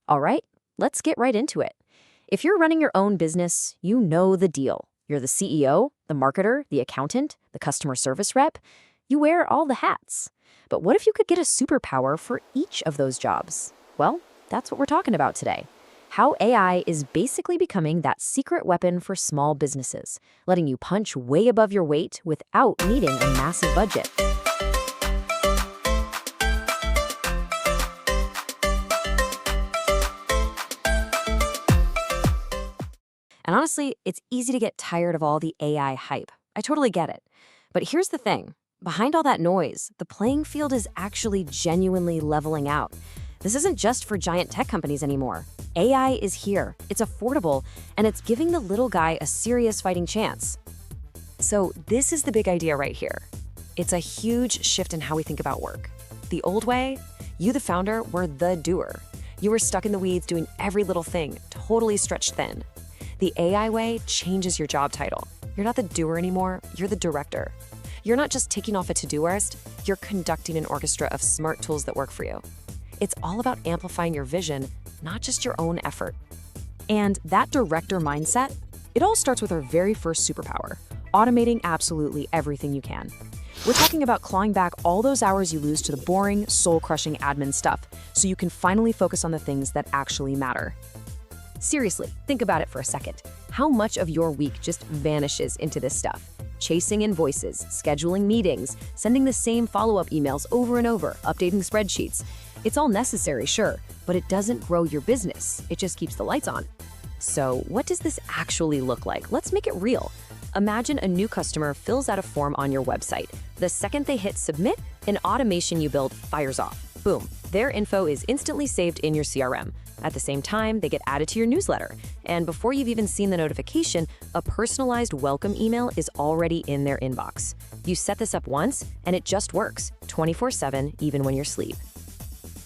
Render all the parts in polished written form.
All right, let's get right into it. If you're running your own business, you know the deal. You're the CEO, the marketer, the accountant, the customer service rep. You wear all the hats. But what if you could get a superpower for each of those jobs? Well, that's what we're talking about today. How AI is basically becoming that secret weapon for small businesses, letting you punch way above your weight without needing a massive budget. And honestly, it's easy to get tired of all the AI hype. I totally get it. But here's the thing. Behind all that noise, the playing field is actually genuinely leveling out. This isn't just for giant tech companies anymore. AI is here, it's affordable, and it's giving the little guy a serious fighting chance. So this is the big idea right here. It's a huge shift in how we think about work. The old way, you the founder were the doer. You were stuck in the weeds doing every little thing, totally stretched thin. The AI way changes your job title. You're not the doer anymore, you're the director. You're not just ticking off a to-do list, you're conducting an orchestra of smart tools that work for you. It's all about amplifying your vision, not just your own effort. And that director mindset, it all starts with our very first superpower, automating absolutely everything you can. We're talking about clawing back all those hours you lose to the boring, soul-crushing admin stuff, so you can finally focus on the things that actually matter. Seriously, think about it for a second. How much of your week just vanishes into this stuff? Chasing invoices, scheduling meetings, sending the same follow-up emails over and over, updating spreadsheets. It's all necessary, sure, but it doesn't grow your business. It just keeps the lights on. So what does this actually look like? Let's make it real. Imagine a new customer fills out a form on your website. The second they hit submit, an automation you build fires off. Boom, their info is instantly saved in your CRM. At the same time, they get added to your newsletter. And before you've even seen the notification, a personalized welcome email is already in their inbox. You set this up once, and it just works, 24/7, even when you're asleep.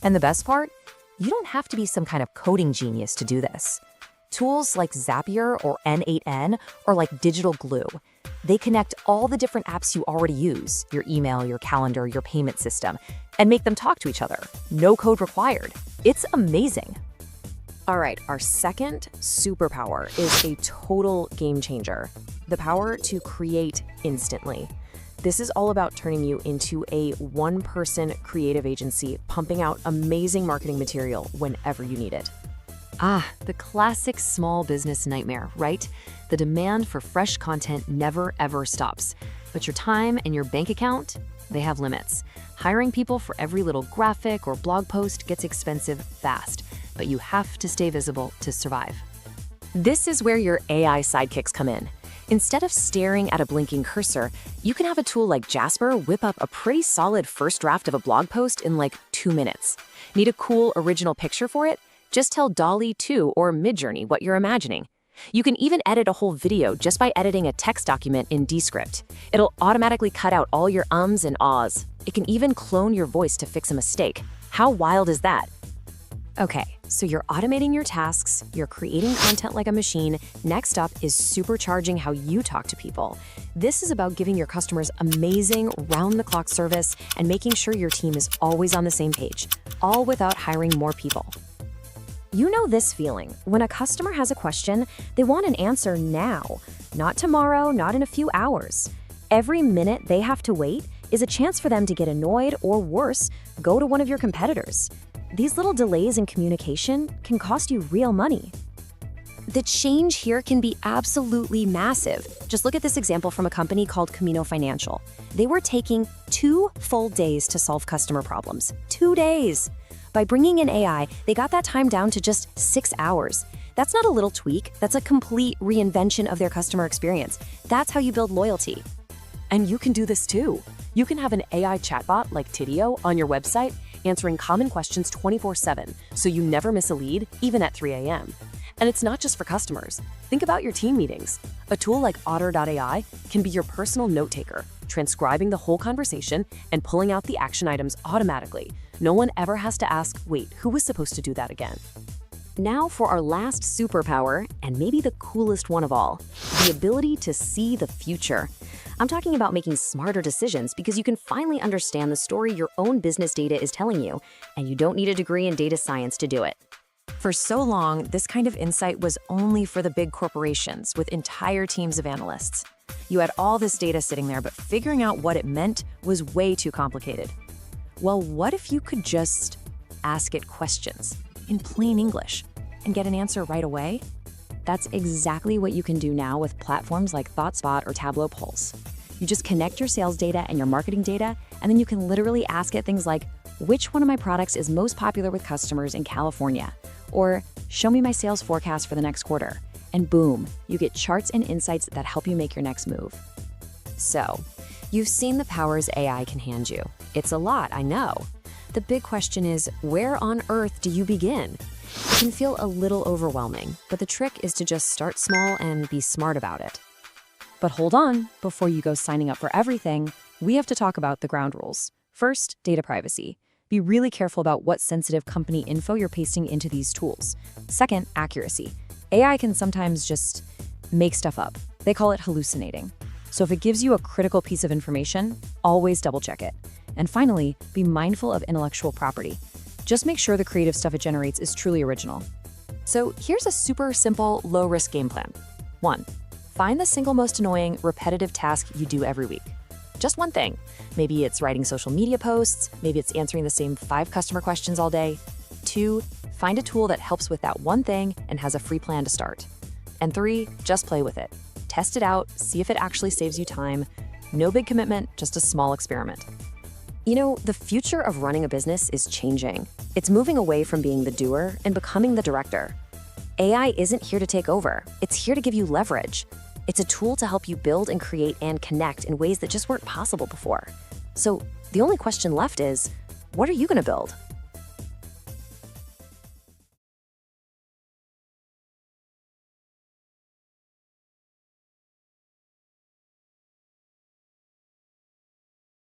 And the best part? You don't have to be some kind of coding genius to do this. Tools like Zapier or N8N are like digital glue. They connect all the different apps you already use, your email, your calendar, your payment system, and make them talk to each other. No code required. It's amazing. All right, our second superpower is a total game changer, the power to create instantly. This is all about turning you into a one-person creative agency, pumping out amazing marketing material whenever you need it. The classic small business nightmare, right? The demand for fresh content never, ever stops. But your time and your bank account, they have limits. Hiring people for every little graphic or blog post gets expensive fast, but you have to stay visible to survive. This is where your AI sidekicks come in. Instead of staring at a blinking cursor, you can have a tool like Jasper whip up a pretty solid first draft of a blog post in like 2 minutes. Need a cool original picture for it? Just tell DALL-E 2 or MidJourney what you're imagining. You can even edit a whole video just by editing a text document in Descript. It'll automatically cut out all your ums and ahs. It can even clone your voice to fix a mistake. How wild is that? Okay, so you're automating your tasks, you're creating content like a machine. Next up is supercharging how you talk to people. This is about giving your customers amazing round-the-clock service and making sure your team is always on the same page, all without hiring more people. You know this feeling. When a customer has a question, they want an answer now, not tomorrow, not in a few hours. Every minute they have to wait is a chance for them to get annoyed or worse, go to one of your competitors. These little delays in communication can cost you real money. The change here can be absolutely massive. Just look at this example from a company called Camino Financial. They were taking 2 full days to solve customer problems. 2 days. By bringing in AI, they got that time down to just 6 hours. That's not a little tweak, that's a complete reinvention of their customer experience. That's how you build loyalty. And you can do this too. You can have an AI chatbot like Tidio on your website answering common questions 24/7, so you never miss a lead, even at 3 a.m. And it's not just for customers. Think about your team meetings. A tool like Otter.ai can be your personal note taker, transcribing the whole conversation and pulling out the action items automatically. No one ever has to ask, wait, who was supposed to do that again? Now for our last superpower, and maybe the coolest one of all, the ability to see the future. I'm talking about making smarter decisions because you can finally understand the story your own business data is telling you, and you don't need a degree in data science to do it. For so long, this kind of insight was only for the big corporations with entire teams of analysts. You had all this data sitting there, but figuring out what it meant was way too complicated. Well, what if you could just ask it questions in plain English and get an answer right away? That's exactly what you can do now with platforms like ThoughtSpot or Tableau Pulse. You just connect your sales data and your marketing data, and then you can literally ask it things like, which one of my products is most popular with customers in California? Or show me my sales forecast for the next quarter. And boom, you get charts and insights that help you make your next move. So, you've seen the powers AI can hand you. It's a lot, I know. The big question is, where on earth do you begin? It can feel a little overwhelming, but the trick is to just start small and be smart about it. But hold on, before you go signing up for everything, we have to talk about the ground rules. First, data privacy. Be really careful about what sensitive company info you're pasting into these tools. Second, accuracy. AI can sometimes just make stuff up. They call it hallucinating. So if it gives you a critical piece of information, always double check it. And finally, be mindful of intellectual property. Just make sure the creative stuff it generates is truly original. So here's a super simple, low-risk game plan. 1. Find the single most annoying, repetitive task you do every week. Just one thing. Maybe it's writing social media posts, maybe it's answering the same 5 customer questions all day. 2. Find a tool that helps with that one thing and has a free plan to start. And 3. Just play with it. Test it out, see if it actually saves you time. No big commitment, just a small experiment. You know, the future of running a business is changing. It's moving away from being the doer and becoming the director. AI isn't here to take over. It's here to give you leverage. It's a tool to help you build and create and connect in ways that just weren't possible before. So the only question left is, what are you going to build?